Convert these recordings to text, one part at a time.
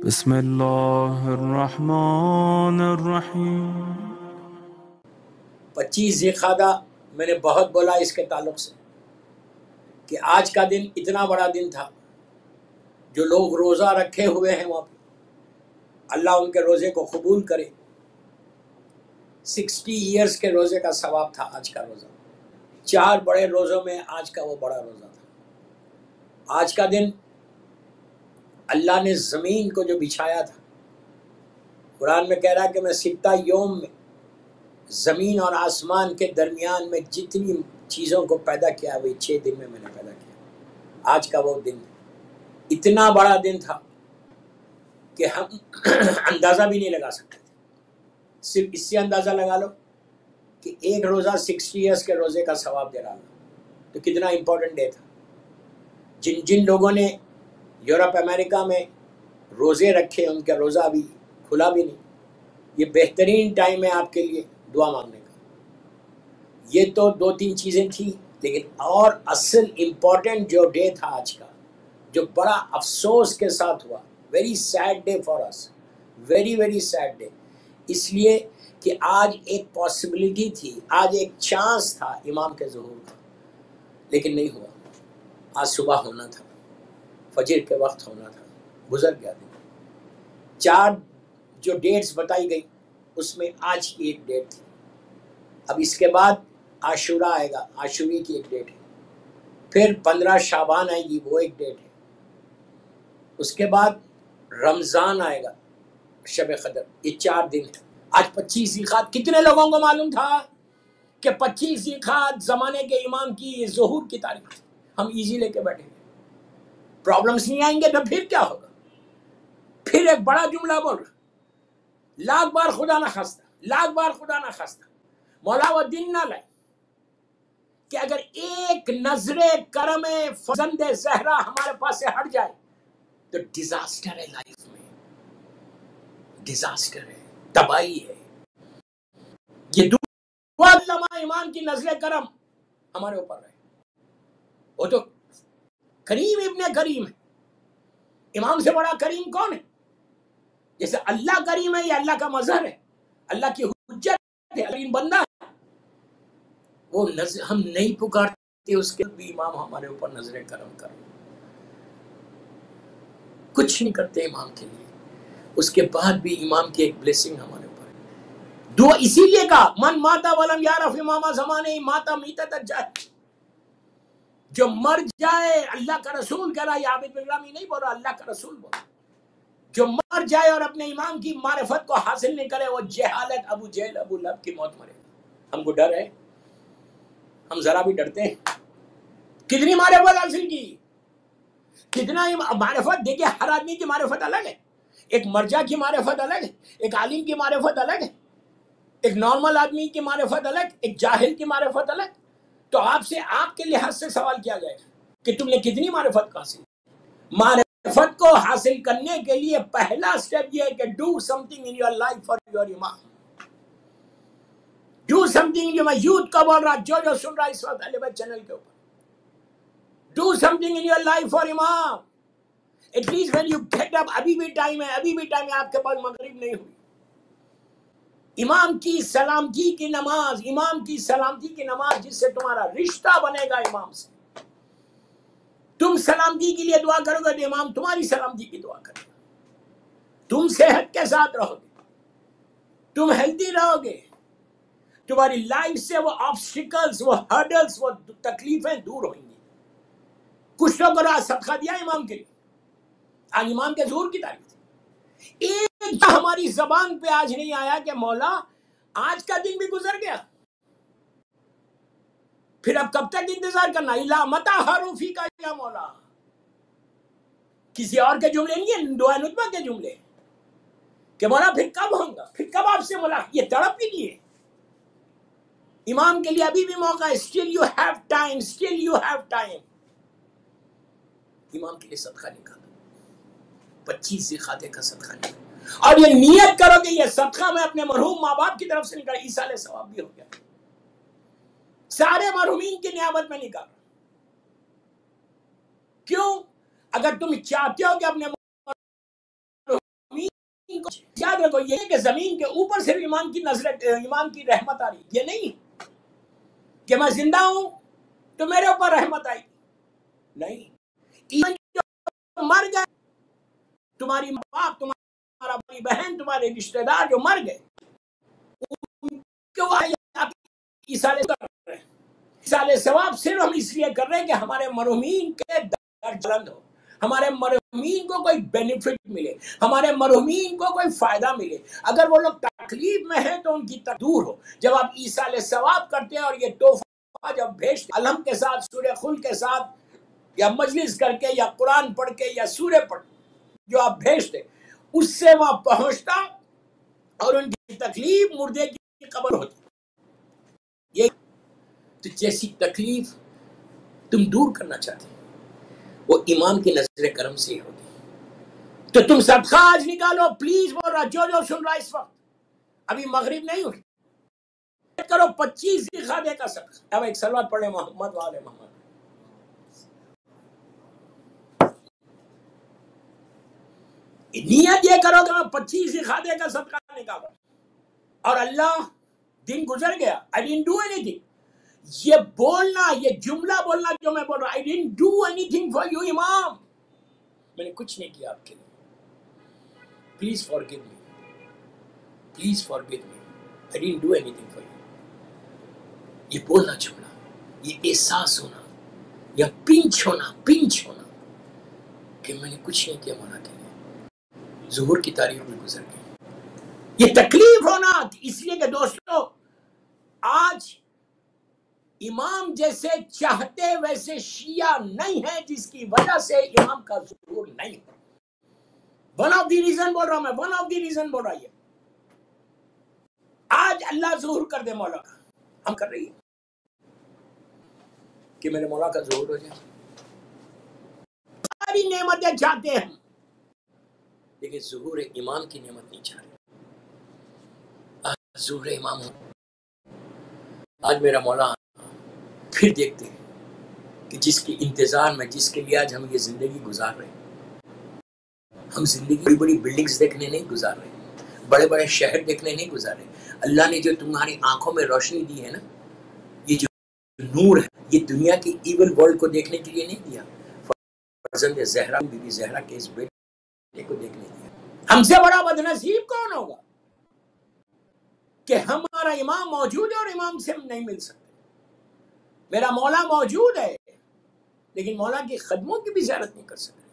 بسم اللہ الرحمن الرحیم۔ 25 ذی القعدہ میں نے بہت بولا اس کے تعلق سے کہ آج کا دن اتنا بڑا دن تھا، جو لوگ روزہ رکھے ہوئے ہیں وہاں پہ اللہ ان کے روزے کو قبول کرے۔ 60 ایئرز کے روزے کا ثواب تھا آج کا روزہ، 4 بڑے روزوں میں آج کا وہ بڑا روزہ تھا۔ آج کا دن اللہ نے زمین کو جو بچھایا تھا، قرآن میں کہہ رہا ہے کہ میں 6 یوم میں زمین اور آسمان کے درمیان میں جتنی چیزوں کو پیدا کیا وہی 6 دن میں نے پیدا کیا۔ آج کا وہ دن اتنا بڑا دن تھا کہ ہم اندازہ بھی نہیں لگا سکتے تھے۔ صرف اس سے اندازہ لگا لو کہ ایک روزہ 60 ایئرس کے روزے کا ثواب دے رہا ہے، تو کتنا امپورٹنٹ ڈے تھا۔ جن لوگوں نے یورپ امریکہ میں روزے رکھے ان کا روزہ ابھی کھلا بھی نہیں، یہ بہترین ٹائم ہے آپ کے لیے دعا مانگنے کا۔ یہ تو 2-3 چیزیں تھیں، لیکن اور اصل امپورٹنٹ جو ڈے تھا آج کا، جو بڑا افسوس کے ساتھ ہوا، very sad day for us, very very sad day, اس لیے کہ آج ایک پاسبلٹی تھی، آج ایک چانس تھا امام کے ظہور کا، لیکن نہیں ہوا۔ آج صبح ہونا تھا، فجر کے وقت ہونا تھا، گزر گیا دن۔ 4 جو ڈیٹس بتائی گئی اس میں آج کی ایک ڈیٹ تھی۔ اب اس کے بعد عاشورہ آئے گا، عاشوری کی ایک ڈیٹ ہے، پھر 15 شعبان آئے گی، وہ ایک ڈیٹ ہے، اس کے بعد رمضان آئے گا، شب قدر، یہ 4 دن ہے۔ آج 25 ذی القعدہ، کتنے لوگوں کو معلوم تھا کہ 25 ذی القعدہ زمانے کے امام کی ظہور کی تاریخ تھی؟ ہم ایزی لے کے بیٹھے گے، پرابلمس نہیں آئیں گے تو پھر کیا ہوگا؟ پھر ایک بڑا جملہ بول رہا، لاکھ بار خدا نہ خواستہ، لاکھ بار خدا نہ خواستہ مولا وہ دن نہ لائے کہ اگر ایک نظر کرم فرزند زہرا ہمارے پاس سے ہٹ جائے تو ڈیزاسٹر ہے، لائف میں ڈیزاسٹر ہے، تباہی ہے۔ یہ دعا علامہ امام کی نظر کرم ہمارے اوپر رہے۔ وہ تو کریم ابن کریم ہے، امام سے بڑا کریم کون ہے؟ جیسے اللہ کریم ہے، یہ اللہ کا مظہر ہے، اللہ کی حجت ہے، کریم بندہ ہے، وہ نظر ہم نہیں پکارتے، اس کے بھی امام ہمارے اوپر نظر کرم کر، کچھ نہیں کرتے امام کے لیے، اس کے بعد بھی امام کی ایک بلیسنگ ہمارے اوپر ہے۔ دعا اسی لیے کہا من ماتا ولم یعرف امام زمانے ماتا میتۃ الجاہل، جو مر جائے، اللہ کا رسول کہہ رہا، یہ عابد بن رامی نہیں بول رہا، اللہ کا رسول بول رہا، جو مر جائے اور اپنے امام کی معرفت کو حاصل نہیں کرے، وہ جہالت ابو جہل ابو لہب کی موت مرے گا۔ ہم کو ڈر ہے، ہم ذرا بھی ڈرتے ہیں؟ کتنی معرفت حاصل کی، کتنا معرفت، دیکھیں ہر آدمی کی معرفت الگ ہے، ایک مرجع کی معرفت الگ ہے، ایک عالم کی معرفت الگ ہے، ایک نارمل آدمی کی معرفت الگ، ایک جاہل کی معرفت الگ۔ تو آپ سے، آپ کے لحاظ سے سوال کیا جائے گا کہ تم نے کتنی معرفت حاصل کی؟ معرفت کو حاصل کرنے کے لیے پہلا سٹیپ یہ ہے کہ do something in your life for your امام، ڈو سم تھنگ۔ جو میں یوتھ کا بول رہا، جو سن رہا اس وقت علی بھائی چینل کے اوپر، do something in your life for Imam, at least when you get up, ابھی بھی ٹائم ہے، ابھی بھی ٹائم ہے، آپ کے پاس مغرب نہیں ہوئی۔ امام کی سلامتی کی نماز، امام کی سلامتی کی نماز، جس سے تمہارا رشتہ بنے گا امام سے، تم سلامتی کے لیے دعا کرو گے تو امام تمہاری سلامتی کی دعا کرے گا، تم صحت کے ساتھ رہو گے، تم ہیلدی رہو گے، تمہاری لائف سے وہ آبسٹیکلز، وہ ہرڈلز، وہ تکلیفیں دور ہوئیں گی۔ کچھ لوگوں نے صدقہ دیا امام کے لیے، آج امام کے ظہور کی تاریخ تھی، ایک ہماری زبان پہ آج نہیں آیا کہ مولا آج کا دن بھی گزر گیا، پھر اب کب تک انتظار کرنا؟ الا متی حروفی کا یا مولا، کسی اور کے جملے نہیں ہیں، دعا نطبہ کے جملے کہ مولا پھر کب ہوں گا، پھر کب آپ سے ملاقات، یہ تڑپ ہی نہیں ہے۔ امام کے لیے ابھی بھی موقع ہے، still you have time, still you have time, امام کے لیے صدقہ نکالو، 25 ذی القعدہ کا صدقہ نکالو، اور یہ نیت کرو کہ یہ صدقہ میں اپنے مرحوم ماں باپ کی طرف سے نکال، ایصال ثواب بھی ہو گیا، سارے مرحومین کی نیابت میں نکال۔ کیوں؟ اگر تم چاہتے ہو کہ اپنے زمین کو یاد رکھو، یہ کہ زمین کے اوپر سے ایمان کی نظر، ایمان کی رحمت آ رہی، یہ نہیں کہ میں زندہ ہوں تو میرے اوپر رحمت آئی، نہیں، ایمان جو مر گئے، تمہاری باپ، تمہارا بھائی بہن، تمہارے رشتہ دار جو مر گئے، کیوں ایصال ثواب صرف ہم اس لیے کر رہے ہیں کہ ہمارے مرحومین کے درد بلند ہو، ہمارے مرحومین کو کوئی بینیفٹ ملے، ہمارے مرحومین کو کوئی فائدہ ملے۔ اگر وہ لوگ تکلیف میں ہیں تو ان کی تکلیف دور ہو۔ جب آپ ایصال ثواب کرتے ہیں اور یہ تحفہ جب بھیجتے ہیں الحم کے ساتھ، سورہ خل کے ساتھ، یا مجلس کر کے، یا قرآن پڑھ کے، یا سورہ پڑھ جو آپ بھیجتے، اس سے وہاں پہنچتا اور ان کی تکلیف مردے کی قبر ہوتی۔ یہ تو جیسی تکلیف تم دور کرنا چاہتے وہ امام کی نظر کرم سے ہی ہوتی۔ تو تم صدقہ آج نکالو پلیز، بول رہا جو سن رہا اس وقت، ابھی مغرب نہیں ہوئی، کرو 25 ذی کا صدقہ۔ اب ایک صلوات پڑھیں محمد وآل محمد۔ نیت یہ کرو کہ میں 25 ذی کا صدقہ نکالوں، اور اللہ دن گزر گیا، I didn't do anything۔ یہ بولنا، یہ جملہ بولنا جو میں بول رہا I didn't do anything for you امام، میں نے کچھ نہیں کیا آپ کے لیے، please forgive me، please forgive me، I didn't do anything for you۔ یہ بولنا جملہ، یہ احساس ہونا، یا پنچ ہونا کہ میں نے کچھ نہیں کیا مولا کے لیے، ظہور کی تاریخ میں گزر گئی۔ یہ تکلیف ہونا، اس لیے کہ دوستو آج امام جیسے چاہتے ویسے شیعہ نہیں ہے، جس کی وجہ سے امام کا ظہور نہیں ہو۔ ون آف دی ریزن بول رہا ہوں میں، ون آف دی ریزن بول رہا ہے آج اللہ ظہور کر دے مولا کا، ہم کر رہی ہیں کہ میرے مولا کا ظہور ہو جائے، ساری نعمتیں چاہتے ہیں لیکن ظہور امام کی نعمت نہیں چاہ رہے۔ آج ظہور امام ہو، آج میرا مولا پھر دیکھتے ہیں کہ جس کے انتظار میں، جس کے لیے آج ہم یہ زندگی گزار رہے ہیں، ہم زندگی بڑی بڑی بلڈنگز دیکھنے نہیں گزار رہے، بڑے بڑے شہر دیکھنے نہیں گزار رہے۔ اللہ نے جو تمہاری آنکھوں میں روشنی دی ہے نا، یہ جو نور ہے، یہ دنیا کی ایول ورلڈ کو دیکھنے کے لیے نہیں دیا، فرزند زہرا، بی بی زہرا کے اس بیٹے کو دیکھنے دیا۔ ہم سے بڑا بدنصیب کون ہوگا کہ ہمارا امام موجود ہے اور امام سے ہم نہیں مل سکتے۔ میرا مولا موجود ہے لیکن مولا کی خدموں کی بھی زیارت نہیں کر سکتے۔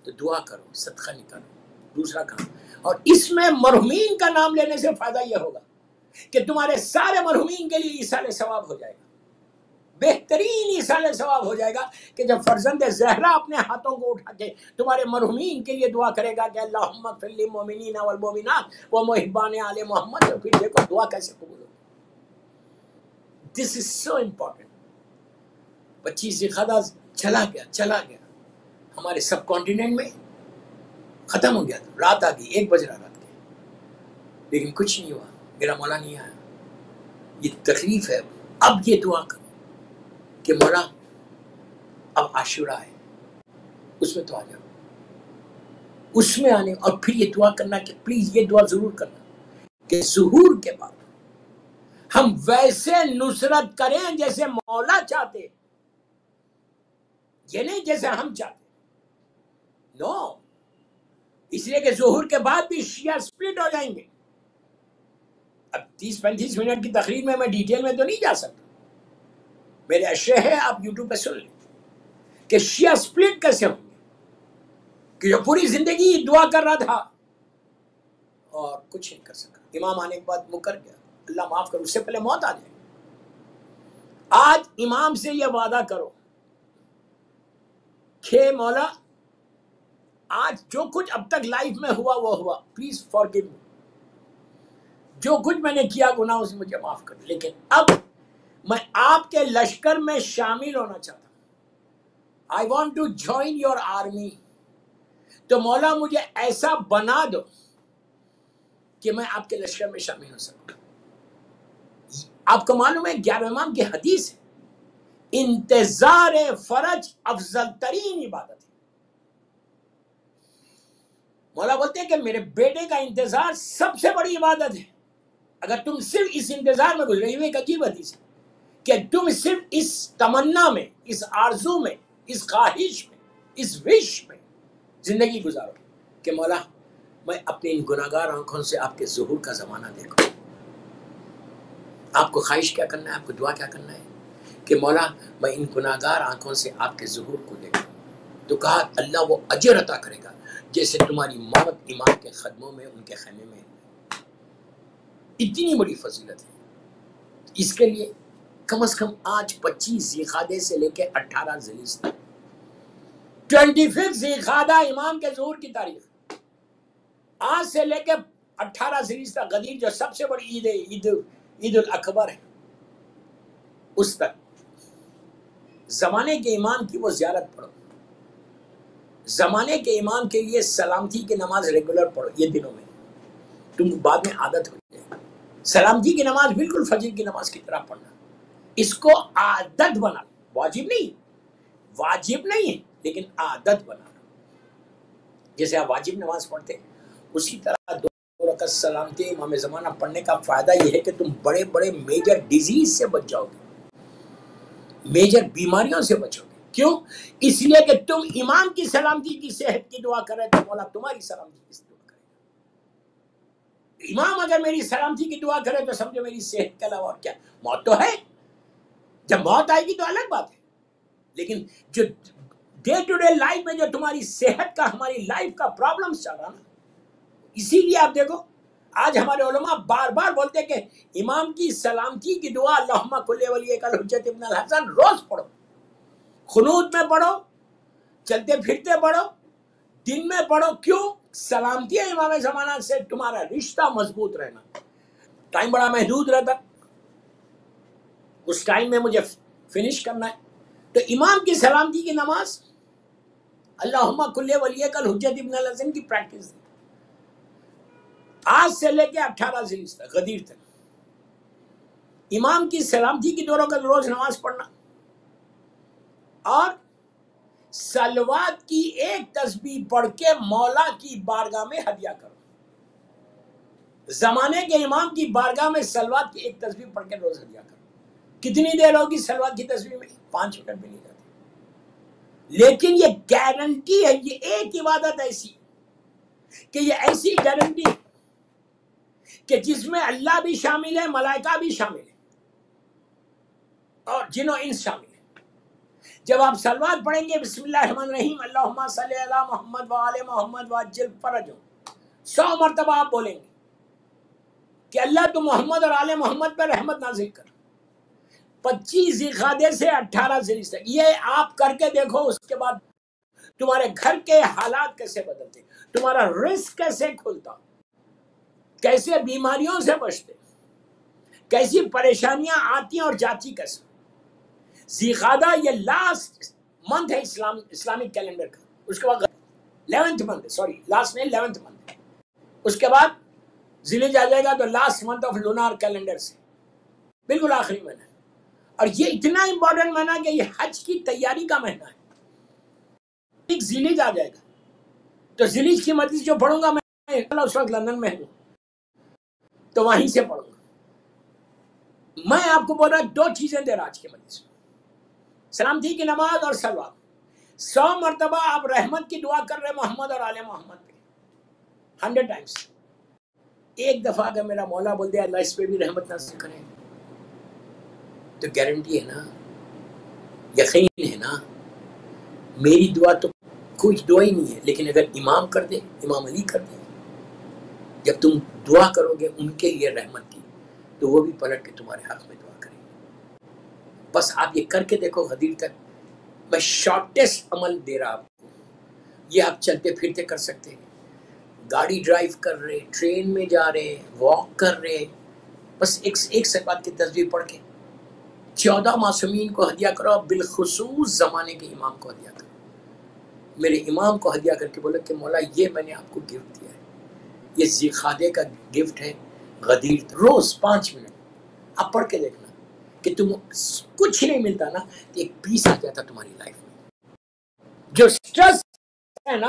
تو دعا کرو، صدقہ نکالو، دوسرا کام۔ اور اس میں مرحومین کا نام لینے سے فائدہ یہ ہوگا کہ تمہارے سارے مرحومین کے لیے ایصال ثواب ہو جائے گا، بہترین ایصال ثواب ہو جائے گا کہ جب فرزند زہرا اپنے ہاتھوں کو اٹھا کے تمہارے مرحومین کے لیے دعا کرے گا کہ اللہم اغفر للمؤمنین والمؤمنات ومحبان آل محمد، تو پھر دیکھو دعا کیسے قبول ہوگی۔ دس از سو امپورٹنٹ۔ 25 ذی القعدہ چلا گیا ہمارے سب کانٹیننٹ میں، ختم ہو گیا، رات آ گئی، 1 بج رہا رات کے، لیکن کچھ نہیں ہوا، میرا مولا نہیں آیا۔ یہ تکلیف ہے۔ اب یہ دعا کرو کہ مولا اب عاشورہ ہے، اس میں تو آ جاؤ، اس میں آنے، اور پھر یہ دعا کرنا کہ پلیز یہ دعا ضرور کرنا کہ ظہور کے بعد ہم ویسے نصرت کریں جیسے مولا چاہتے، یہ نہیں جیسے ہم چاہتے، نو، اس لیے کہ ظہور کے بعد بھی شیعہ سپلٹ ہو جائیں گے۔ اب 30-35 منٹ کی تقریر میں ڈیٹیل میں تو نہیں جا سکتا، میرے اشیاء ہے، آپ یوٹیوب پہ سن لیں کہ شیعہ سپلٹ کیسے ہوں گے، کہ جو پوری زندگی دعا کر رہا تھا اور کچھ نہیں کر سکا، امام آنے کے بعد مکر گیا، اللہ معاف کر، اس سے پہلے موت آ جائے۔ آج امام سے یہ وعدہ کرو کہ مولا آج جو کچھ اب تک لائف میں ہوا وہ ہوا، پلیز فارگیو می، جو کچھ میں نے کیا گناہوں سے مجھے معاف کر، لیکن اب میں آپ کے لشکر میں شامل ہونا چاہتا ہوں، I want to join your army, تو مولا مجھے ایسا بنا دو کہ میں آپ کے لشکر میں شامل ہو سکوں۔ آپ کو معلوم ہے 11 امام کی حدیث ہے، انتظار فرج افضل ترین عبادت ہے۔ مولا بولتے ہیں کہ میرے بیٹے کا انتظار سب سے بڑی عبادت ہے. اگر تم صرف اس انتظار میں گزرے، یہ ایک عجیب حدیث ہے کہ تم صرف اس تمنا میں، اس آرزو میں، اس خواہش میں، اس وش میں زندگی گزارو کہ مولا میں اپنی ان گناہگار آنکھوں سے آپ کے ظہور کا زمانہ دیکھوں. آپ کو خواہش کیا کرنا ہے، آپ کو دعا کیا کرنا ہے کہ مولا میں ان گناہگار آنکھوں سے آپ کے ظہور کو دیکھوں. تو کہا اللہ وہ اجر عطا کرے گا جیسے تمہاری موت امام کے قدموں میں ان کے خیمے میں. اتنی بڑی فضیلت ہے. اس کے لیے کم از کم آج 25 ذیقعدے سے لے کے 18 ذیلحجہ تک، 25 ذیقعدہ امام کے ظہور کی تاریخ، آج سے لے کے 18 ذیلحجہ تک، غدیر جو سب سے بڑی عید ہے، عید الاکبر ہے، اس تک زمانے کے امام کی وہ زیارت پڑھو. زمانے کے امام کے لیے سلامتی کی نماز ریگولر پڑھو. یہ دنوں میں تم بعد میں عادت ہو جائے. سلامتی کی نماز بالکل فجر کی نماز کی طرح پڑھنا. اس کو عادت بنا، واجب نہیں ہے لیکن عادت بنا. جیسے آپ واجب نماز پڑھتے ہیں اسی طرح 2 رکعت سلامتی امام زمانہ پڑھنے کا فائدہ یہ ہے کہ تم بڑے بڑے میجر ڈیزیز سے بچ جاؤ گے، میجر بیماریوں سے بچو گے. کیوں؟ اس لیے کہ تم امام کی سلامتی کی صحت کی دعا کر رہے تو مولا تمہاری سلامتی کی دعا کرے. امام اگر میری سلامتی کی دعا کرے تو سمجھو میری صحت کے علاوہ کیا، موت تو ہے، جب موت آئے گی تو الگ بات ہے، لیکن جو ڈے ٹو ڈے لائف میں جو تمہاری صحت کا، ہماری لائف کا پرابلمز چل رہا نا، اسی لیے آپ دیکھو آج ہمارے علماء بار بار بولتے کہ امام کی سلامتی کی دعا اللہم کل ولیک الحجۃ ابن الحسن روز پڑھو. قنوت میں پڑھو، چلتے پھرتے پڑھو، دن میں پڑھو. کیوں؟ سلامتی ہے امام زمانہ سے تمہارا رشتہ مضبوط رہنا. ٹائم بڑا محدود رہتا، اس ٹائم میں مجھے فنش کرنا ہے. تو امام کی سلامتی کی نماز اللہم کل ولیک الحجۃ ابن الحسن کی پریکٹس آج سے لے کے 18 ذیلحجہ تک، غدیر تک، امام کی سلامتی کی 2 رکعت روز نماز پڑھنا اور صلوات کی ایک تسبیح پڑھ کے مولا کی بارگاہ میں ہدیہ کرو. زمانے کے امام کی بارگاہ میں صلوات کی ایک تسبیح پڑھ کے روز ہدیہ کرو. کتنی دیر ہوگی صلوات کی تسبیح میں؟ 5 منٹ بھی نہیں جاتی. لیکن یہ گارنٹی ہے، یہ ایک عبادت ایسی کہ یہ ایسی گارنٹی کہ جس میں اللہ بھی شامل ہے، ملائکہ بھی شامل ہے اور جن و انس شامل ہے. جب آپ صلوات پڑھیں گے بسم اللہ الرحمن الرحیم اللہم صلی علی محمد وآل محمد وعجل فرجهم، 100 مرتبہ آپ بولیں گے کہ اللہ تو محمد اور آل محمد پر رحمت نازل کر. 25 ذیقعدے سے 18 ذیلحجہ تک یہ آپ کر کے دیکھو. اس کے بعد تمہارے گھر کے حالات کیسے بدلتے، تمہارا رزق کیسے کھلتا، کیسے بیماریوں سے بچتے، کیسی پریشانیاں آتی اور جاتی کیسے. ذیقعدہ یہ لاسٹ منتھ ہے اسلامک کیلنڈر کا. اس کے بعد 11th منتھ، سوری لاسٹ نہیں 11th منتھ. اس کے بعد ذیلحجہ آ جائے گا تو last month of lunar calendar سے بالکل آخری مہینہ. اور یہ اتنا امپورٹنٹ مہینہ کہ یہ حج کی تیاری کا مہینہ ہے. ایک ذیلحجہ آ جائے گا تو ذیلحجہ کی مجلس جو پڑھوں گا میں اس وقت لندن میں ہوں تو وہیں سے پڑھوں گا. میں آپ کو بول رہا 2 چیزیں دے رہا آج کے مجلس میں، سلامتی کی نماز اور صلوات. 100 مرتبہ آپ رحمت کی دعا کر رہے محمد اور آل محمد پہ 100 ٹائمز. ایک دفعہ اگر میرا مولا بول دے اللہ اس پہ بھی رحمت نازل کرے تو گارنٹی ہے نا، یقین ہے نا. میری دعا تو کچھ دعا ہی نہیں ہے، لیکن اگر امام کر دے، امام علی کر دے، جب تم دعا کرو گے ان کے لیے رحمت کی تو وہ بھی پلٹ کے تمہارے حق میں دعا کریں گے. بس آپ یہ کر کے دیکھو. غدیر تک میں شارٹیسٹ عمل دے رہا آپ کو. یہ آپ چلتے پھرتے کر سکتے ہیں، گاڑی ڈرائیو کر رہے، ٹرین میں جا رہے، واک کر رہے، بس ایک صفات کی تسبیح پڑھ کے 14 معصومین کو ہدیہ کرو. بالخصوص زمانے کے امام کو ہدیہ کرو. میرے امام کو ہدیہ کر کے بولو کہ مولا یہ میں نے آپ کو گفٹ دیا ہے، یہ ذیقعدے کا گفٹ ہے. غدیر روز 5 منٹ آپ پڑھ کے دیکھنا کہ تم کچھ نہیں ملتا نا، ایک پیس آ جاتا تمہاری لائف میں. جو سٹریس ہے نا